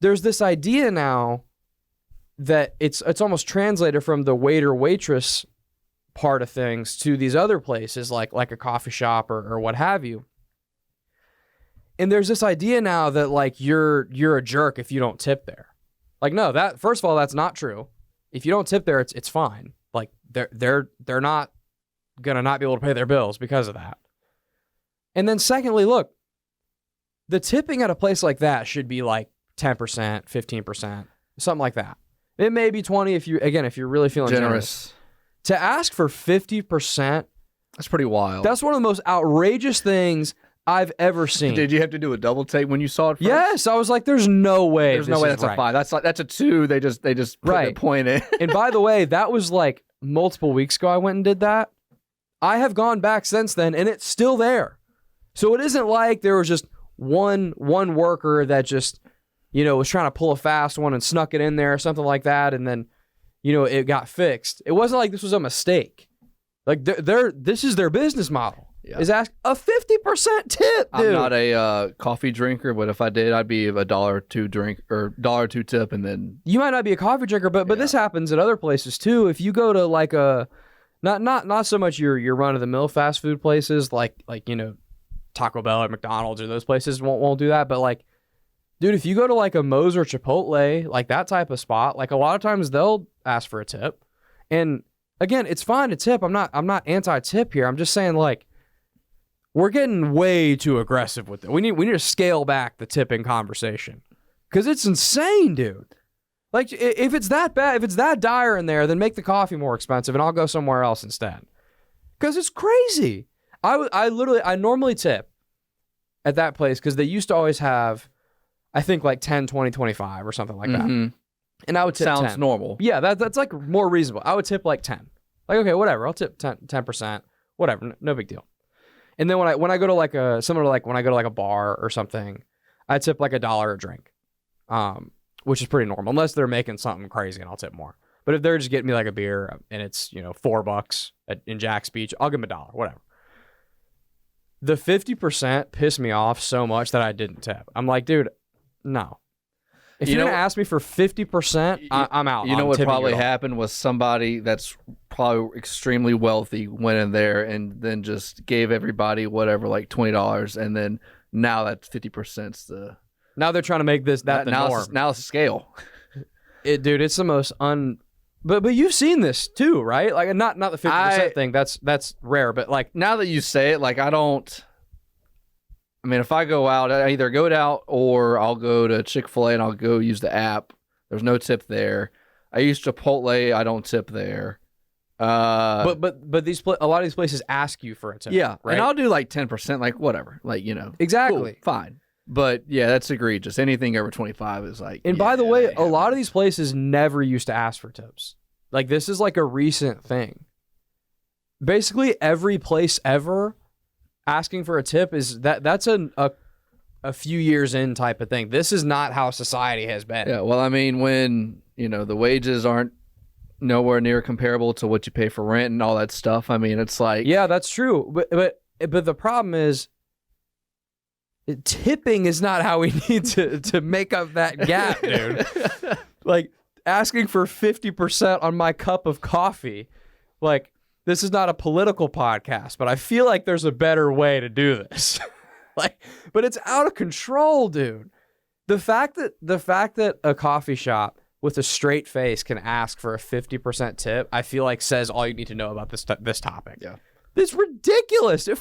there's this idea now that it's almost translated from the waiter-waitress part of things to these other places like a coffee shop or what have you. And there's this idea now that like you're a jerk if you don't tip there. Like, no, that first of all, that's not true. If you don't tip there, it's fine. Like they're not gonna not be able to pay their bills because of that. And then secondly, look, the tipping at a place like that should be like 10%, 15%, something like that. It may be 20 if you're really feeling generous. To ask for 50%, that's pretty wild. That's one of the most outrageous things I've ever seen. Did you have to do a double take when you saw it first? Yes, I was like, there's no way. There's no way that's right. a 5. That's a 2. They just put a point in. And by the way, that was like multiple weeks ago I went and did that. I have gone back since then and it's still there. So it isn't like there was just one worker that just, was trying to pull a fast one and snuck it in there or something like that, and then, it got fixed. It wasn't like this was a mistake. Like this is their business model. Yeah. Is ask a 50% tip, dude. I'm not a coffee drinker, but if I did, I'd be a $1.02 drink or $1.02 tip, and then you might not be a coffee drinker, but this happens at other places too. If you go to like a not so much your run of the mill fast food places like Taco Bell or McDonald's or those places won't do that, but like, dude, if you go to like a Moe's or Chipotle, like that type of spot, like a lot of times they'll ask for a tip, and again, it's fine to tip. I'm not anti-tip here. I'm just saying like, we're getting way too aggressive with it. We need to scale back the tipping conversation because it's insane, dude. Like, if it's that bad, if it's that dire in there, then make the coffee more expensive and I'll go somewhere else instead. Because it's crazy. I normally tip at that place because they used to always have, I think, like 10, 20, 25 or something like that. And I would tip Sounds 10. normal. Yeah, that's like more reasonable. I would tip like 10. Like, okay, whatever. I'll tip 10%. Whatever. No big deal. And then when I go to like when I go to like a bar or something, I tip like $1 a drink, which is pretty normal unless they're making something crazy and I'll tip more. But if they're just getting me like a beer and it's $4 in Jack's Beach, I'll give them $1, whatever. The 50% pissed me off so much that I didn't tip. I'm like, dude, no. If you're going to ask me for 50%, I'm out. You know what probably happened was somebody that's probably extremely wealthy went in there and then just gave everybody whatever, like $20, and then now that's 50%'s the. Now they're trying to make the norm. Now it's a scale. Dude, it's the most But you've seen this too, right? Like not the 50% thing. That's rare, but like now that you say it, like I mean, if I go out, I either go out or I'll go to Chick-fil-A and I'll go use the app. There's no tip there. I use Chipotle. I don't tip there. But a lot of these places ask you for a tip. Yeah, right? And I'll do like 10%, like whatever, like exactly, cool, fine. But yeah, that's egregious. Anything over 25 is like. And by the way, a lot of these places never used to ask for tips. Like this is like a recent thing. Basically, every place ever asking for a tip is that's a few years in type of thing. This is not how society has been. Yeah, well, I mean, when the wages aren't nowhere near comparable to what you pay for rent and all that stuff. I mean, it's like that's true. But the problem is tipping is not how we need to make up that gap, dude. Like asking for 50% on my cup of coffee, like. This is not a political podcast, but I feel like there's a better way to do this. But it's out of control, dude. The fact that a coffee shop with a straight face can ask for a 50% tip, I feel like says all you need to know about this topic. Yeah. It's ridiculous. 50%,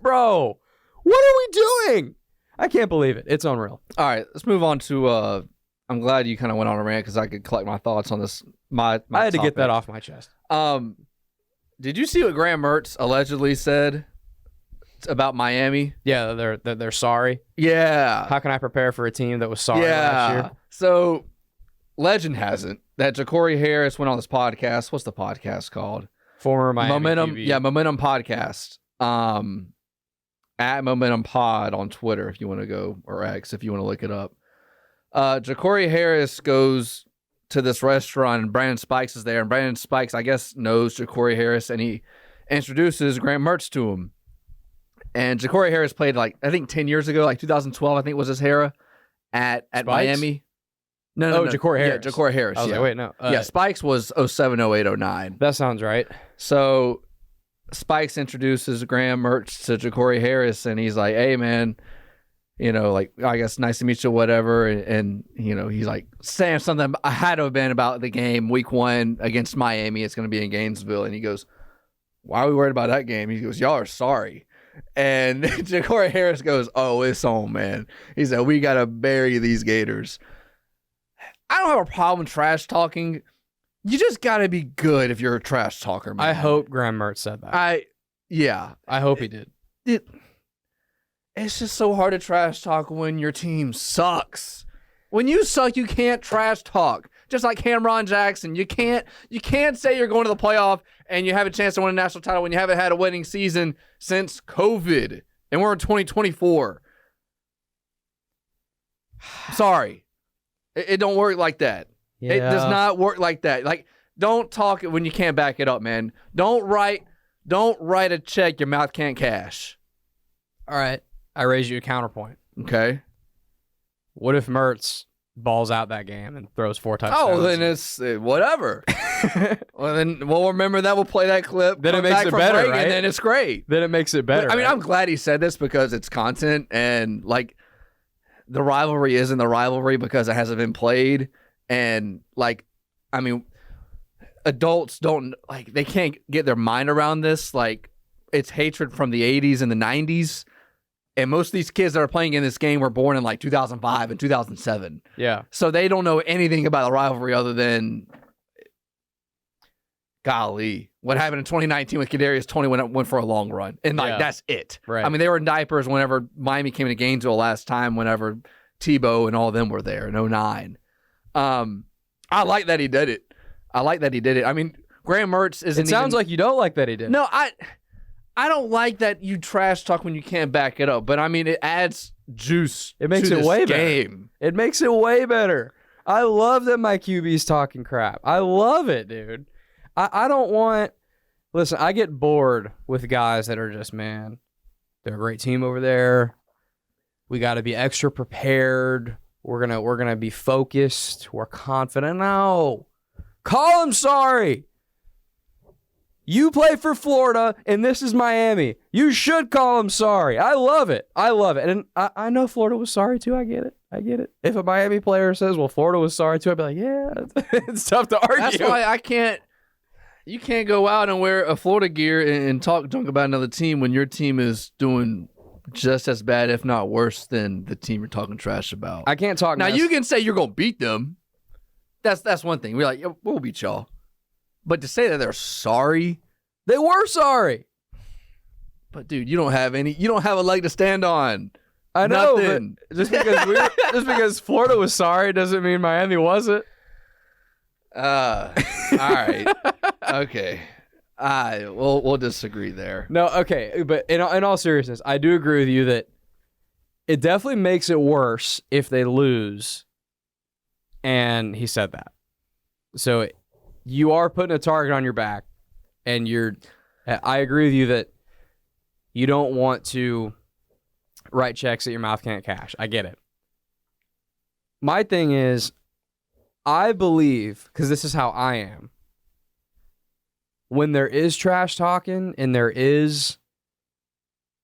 bro. What are we doing? I can't believe it. It's unreal. All right, let's move on to I'm glad you kind of went on a rant because I could collect my thoughts on this. I had to get that off my chest. Did you see what Graham Mertz allegedly said about Miami? Yeah, they're sorry. Yeah. How can I prepare for a team that was sorry last year? So, legend has it that Jacory Harris went on this podcast. What's the podcast called? Former Miami Momentum. QB. Yeah, Momentum Podcast. At Momentum Pod on Twitter if you want to go, or X if you want to look it up. Jacory Harris goes to this restaurant and Brandon Spikes is there, and Brandon Spikes, I guess, knows Jacory Harris, and he introduces Graham Mertz to him. And Jacory Harris played I think 10 years ago, like 2012, I think was his era at Miami. No. Jacory Harris. Yeah, Jacory Harris. I was like, wait, no. Yeah, Spikes was 07, 08, 09. That sounds right. So Spikes introduces Graham Mertz to Jacory Harris, and he's like, hey, man, I guess nice to meet you, whatever. And he's like saying something I had to have been about the game week 1 against Miami. It's going to be in Gainesville. And he goes, why are we worried about that game? He goes, y'all are sorry. And Jacory Harris goes, oh, it's on, man. He said, we got to bury these Gators. I don't have a problem trash talking. You just got to be good if you're a trash talker, man. I hope Graham Mertz said that. I hope he did. It's just so hard to trash talk when your team sucks. When you suck, you can't trash talk. Just like Cameron Jackson, you can't say you're going to the playoff and you have a chance to win a national title when you haven't had a winning season since COVID, and we're in 2024. Sorry, it don't work like that. Yeah. It does not work like that. Like, don't talk when you can't back it up, man. Don't write a check your mouth can't cash. All right. I raise you a counterpoint. Okay. What if Mertz balls out that game and throws 4 touchdowns? Oh, then it's whatever. Well, then we'll remember that. We'll play that clip. Then it makes it better, right? And then it's great. Then it makes it better. But, I mean, right? I'm glad he said this because it's content, and the rivalry isn't the rivalry because it hasn't been played, and adults don't they can't get their mind around this. Like, it's hatred from the 80s and the 90s. And most of these kids that are playing in this game were born in 2005 and 2007. Yeah. So they don't know anything about the rivalry other than, golly, what happened in 2019 with Kadarius Toney went for a long run. And that's it. Right. I mean, they were in diapers whenever Miami came to Gainesville last time, whenever Tebow and all of them were there in 2009. I like that he did it. I mean, Graham Mertz isn't. It sounds like you don't like that he did. No, I don't like that you trash talk when you can't back it up, but I mean, it adds juice. It makes to it way game. Better. It makes it way better. I love that my QB's talking crap. I love it, dude. I don't want. Listen, I get bored with guys that are just, man, they're a great team over there. We got to be extra prepared. We're gonna be focused. We're confident. No, call him sorry. You play for Florida, and this is Miami. You should call him sorry. I love it. And I know Florida was sorry, too. I get it. If a Miami player says, well, Florida was sorry, too, I'd be like, yeah, it's tough to argue. That's why you can't go out and wear a Florida gear and talk junk about another team when your team is doing just as bad, if not worse, than the team you're talking trash about. I can't talk. Now, you can say you're going to beat them. That's one thing. We're like, yeah, we'll beat y'all. But to say that they're sorry, they were sorry. But dude, you don't have a leg to stand on. I know. Nothing. But just because Florida was sorry doesn't mean Miami wasn't. All right. Okay. We'll disagree there. No, okay, but in all seriousness, I do agree with you that it definitely makes it worse if they lose. And he said that. So you are putting a target on your back, and I agree with you that you don't want to write checks that your mouth can't cash. I get it. My thing is, I believe, because this is how I am, when there is trash talking and there is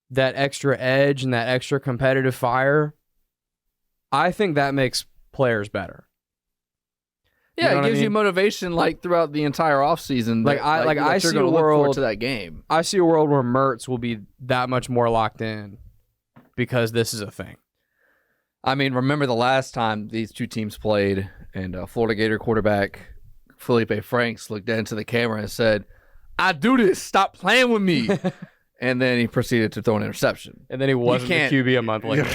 that extra edge and that extra competitive fire, I think that makes players better. Yeah, you know it gives you motivation like throughout the entire offseason. I see a look world forward to that game. I see a world where Mertz will be that much more locked in because this is a thing. I mean, remember the last time these two teams played, and Florida Gator quarterback Felipe Franks looked into the camera and said, "I do this. Stop playing with me." And then he proceeded to throw an interception. And then he wasn't the QB a month later.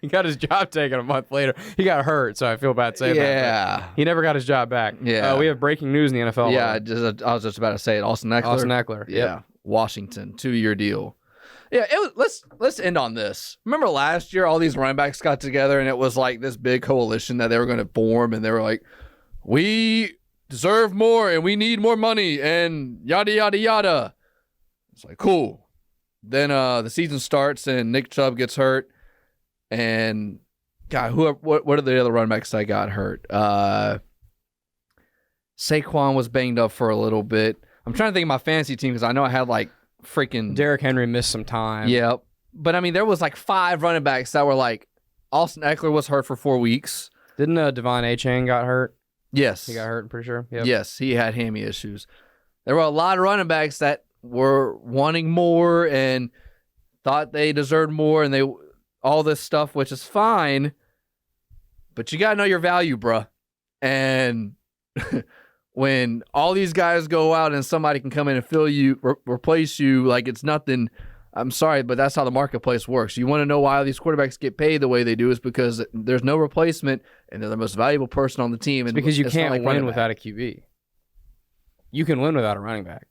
He got his job taken a month later. He got hurt, so I feel bad saying that. Yeah. He never got his job back. Yeah. We have breaking news in the NFL. Yeah, I was just about to say it. Austin Eckler. Yeah. Yep. Washington, 2-year deal. Yeah, let's end on this. Remember last year, all these running backs got together, and it was like this big coalition that they were going to form, and they were like, we deserve more, and we need more money, and yada, yada, yada. It's like, cool. Then the season starts, and Nick Chubb gets hurt. And God, what are the other running backs that got hurt? Saquon was banged up for a little bit. I'm trying to think of my fantasy team because I know I had like freaking Derrick Henry missed some time. Yep. But I mean, there was like 5 running backs that were like Austin Eckler was hurt for 4 weeks. Didn't Devon A-Chain got hurt? Yes. He got hurt, I'm pretty sure. Yep. Yes, he had hammy issues. There were a lot of running backs that were wanting more and thought they deserved more, and all this stuff, which is fine, but you got to know your value, bruh. And when all these guys go out and somebody can come in and fill you, replace you like it's nothing, I'm sorry, but that's how the marketplace works. You want to know why these quarterbacks get paid the way they do is because there's no replacement and they're the most valuable person on the team. It's because you can't win without a QB. You can win without a running back.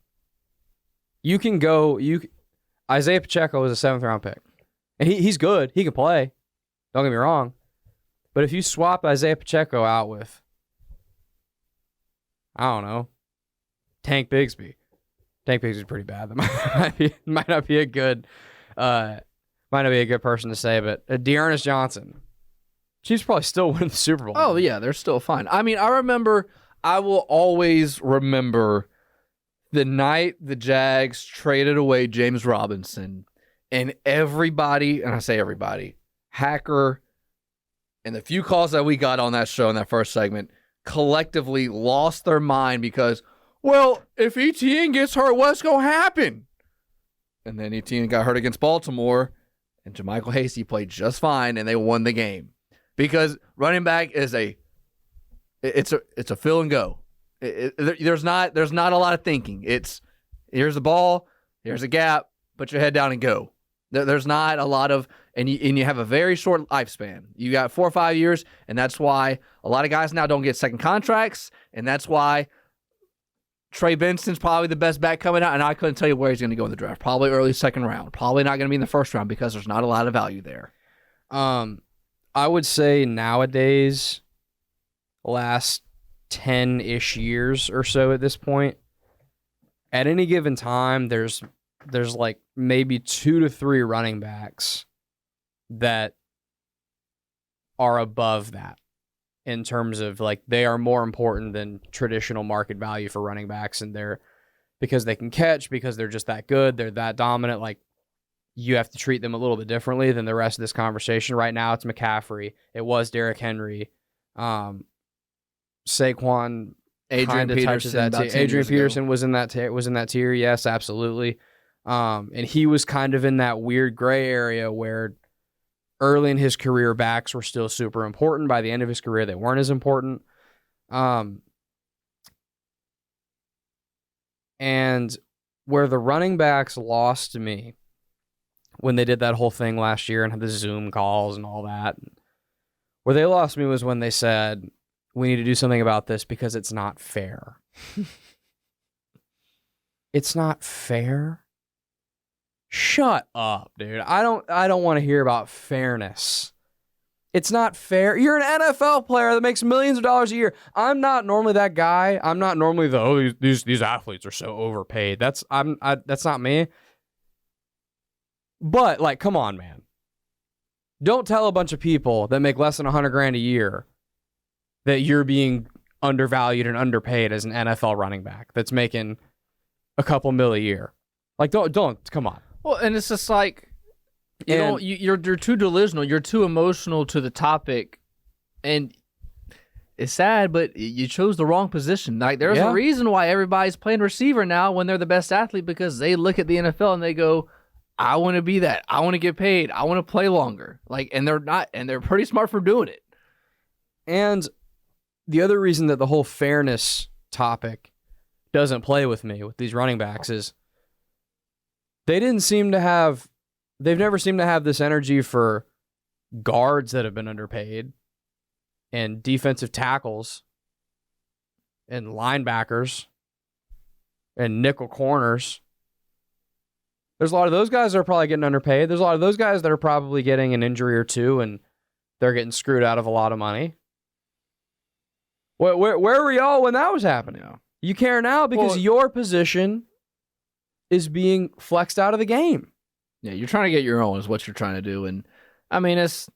Isaiah Pacheco was a 7th-round pick. And he's good. He can play. Don't get me wrong. But if you swap Isaiah Pacheco out with, I don't know, Tank Bigsby. Tank Bigsby's pretty bad. That might not be a good person to say, but Dearness Johnson. Chiefs probably still win the Super Bowl. Oh, yeah, they're still fine. I mean, I will always remember the night the Jags traded away James Robinson. And everybody, and I say everybody, Hacker, and the few calls that we got on that show in that first segment, collectively lost their mind because, well, if Etienne gets hurt, what's going to happen? And then Etienne got hurt against Baltimore, and JaMychal Hasty played just fine, and they won the game. Because running back is it's a fill and go. There's not a lot of thinking. It's here's the ball, here's a gap, put your head down and go. There's not a lot of, and you have a very short lifespan. You got 4 or 5 years, and that's why a lot of guys now don't get second contracts, and that's why Trey Benson's probably the best back coming out, and I couldn't tell you where he's going to go in the draft. Probably early second round. Probably not going to be in the first round because there's not a lot of value there. I would say nowadays, last 10-ish years or so at this point, at any given time, there's like maybe 2 to 3 running backs that are above that in terms of like they are more important than traditional market value for running backs, and they're because they can catch, because they're just that good, they're that dominant. Like you have to treat them a little bit differently than the rest of this conversation. Right now, it's McCaffrey. It was Derrick Henry, Saquon. Adrian Peterson. Adrian Peterson was in that tier. Yes, absolutely. And he was kind of in that weird gray area where early in his career, backs were still super important. By the end of his career, they weren't as important. And where the running backs lost me when they did that whole thing last year and had the Zoom calls and all that, where they lost me was when they said, we need to do something about this because it's not fair. It's not fair? Shut up, dude. I don't want to hear about fairness. It's not fair. You're an NFL player that makes millions of dollars a year. I'm not normally that guy. I'm not normally these athletes are so overpaid. That's not me. But like, come on, man. Don't tell a bunch of people that make less than $100,000 a year that you're being undervalued and underpaid as an NFL running back that's making a couple mil a year. Like, don't come on. Well, and it's just like, you're too delusional. You're too emotional to the topic, and it's sad, but you chose the wrong position. Like, there's a reason why everybody's playing receiver now when they're the best athlete, because they look at the NFL and they go, I want to be that. I want to get paid. I want to play longer. Like, and they're not, and they're pretty smart for doing it. And the other reason that the whole fairness topic doesn't play with me with these running backs is they've never seemed to have this energy for guards that have been underpaid and defensive tackles and linebackers and nickel corners. There's a lot of those guys that are probably getting underpaid. There's a lot of those guys that are probably getting an injury or two and they're getting screwed out of a lot of money. Where were y'all when that was happening? You care now because your position is being flexed out of the game. Yeah, you're trying to get your own is what you're trying to do. And I mean, it's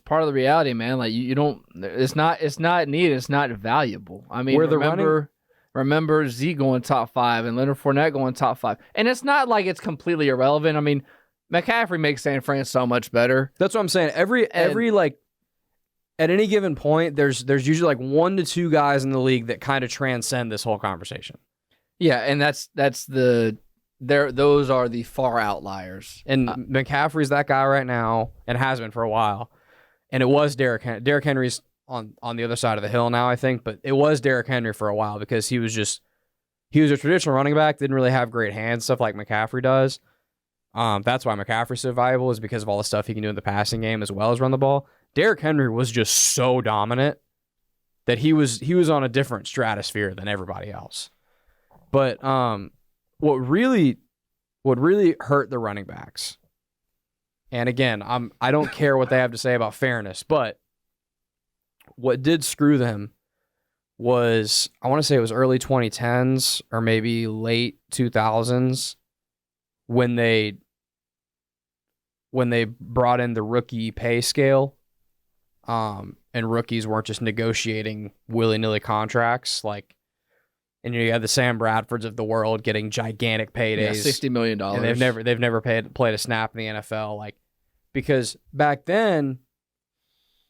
part of the reality, man. Like you don't, it's not needed. It's not valuable. I mean, remember Zeke going top 5 and Leonard Fournette going top 5. And it's not like it's completely irrelevant. I mean, McCaffrey makes San Fran so much better. That's what I'm saying. Every like, at any given point, there's usually like 1 to 2 guys in the league that kind of transcend this whole conversation. Yeah, and those are the far outliers. And McCaffrey's that guy right now and has been for a while. And it was Derrick Henry. Derrick Henry's on the other side of the hill now, I think, but it was Derrick Henry for a while because he was a traditional running back, didn't really have great hands, stuff like McCaffrey does. That's why McCaffrey's so valuable, is because of all the stuff he can do in the passing game as well as run the ball. Derrick Henry was just so dominant that he was on a different stratosphere than everybody else. But what really hurt the running backs, and again, I don't care what they have to say about fairness, but what did screw them was, I want to say it was early 2010s or maybe late 2000s when they brought in the rookie pay scale, and rookies weren't just negotiating willy-nilly contracts like. And you had the Sam Bradfords of the world getting gigantic paydays, $60 million, and they've never played a snap in the NFL. Like, because back then,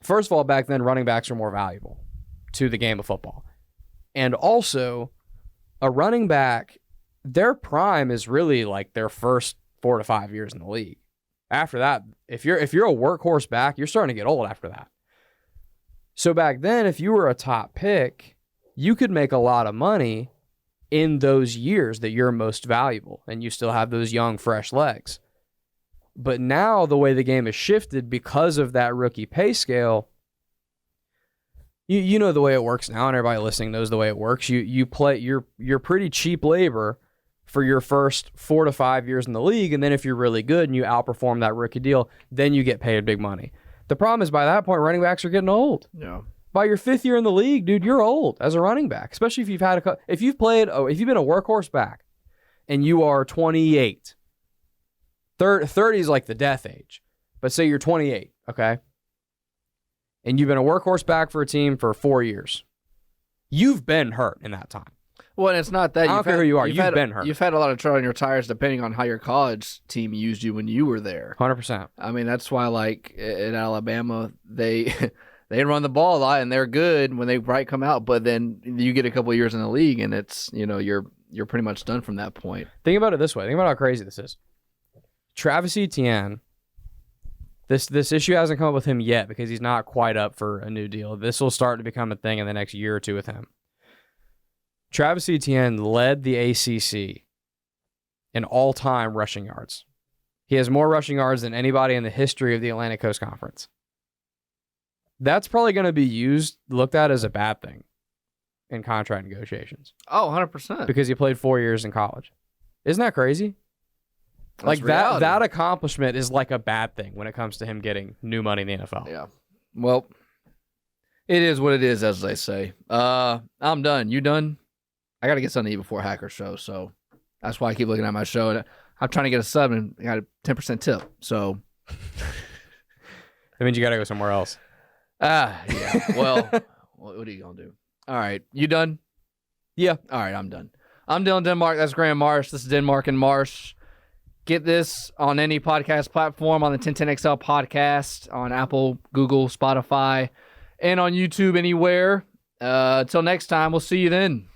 first of all, running backs were more valuable to the game of football, and also a running back, their prime is really like their first 4 to 5 years in the league. After that, if you're a workhorse back, you're starting to get old after that. So back then, if you were a top pick, you could make a lot of money in those years that you're most valuable and you still have those young, fresh legs. But now the way the game has shifted because of that rookie pay scale, you know the way it works now, and everybody listening knows the way it works. You're pretty cheap labor for your first 4 to 5 years in the league, and then if you're really good and you outperform that rookie deal, then you get paid big money. The problem is by that point, running backs are getting old. Yeah. By your 5th year in the league, dude, you're old as a running back, especially if you've been a workhorse back and you are 28. 30 is like the death age, but say you're 28, okay? and you've been a workhorse back for a team for 4 years. You've been hurt in that time. Well, and it's not that. I don't care who you are. You've been hurt. You've had a lot of tread on your tires depending on how your college team used you when you were there. 100%. I mean, that's why, like, in Alabama, they run the ball a lot, and they're good when they come out. But then you get a couple of years in the league, and it's, you're pretty much done from that point. Think about it this way. Think about how crazy this is. Travis Etienne, this issue hasn't come up with him yet because he's not quite up for a new deal. This will start to become a thing in the next year or two with him. Travis Etienne led the ACC in all-time rushing yards. He has more rushing yards than anybody in the history of the Atlantic Coast Conference. That's probably going to be looked at as a bad thing in contract negotiations. Oh, 100%. Because he played 4 years in college. Isn't that crazy? That's like that accomplishment is like a bad thing when it comes to him getting new money in the NFL. Yeah. Well, it is what it is, as they say. I'm done. You done? I got to get something to eat before Hacker Show, so that's why I keep looking at my show. And I'm trying to get a sub and I got a 10% tip. So that means you got to go somewhere else. Yeah. Well, what are you going to do? All right. You done? Yeah. All right. I'm done. I'm Dylan Denmark. That's Graham Marsh. This is Denmark and Marsh. Get this on any podcast platform, on the 1010XL podcast, on Apple, Google, Spotify, and on YouTube anywhere. Until next time, we'll see you then.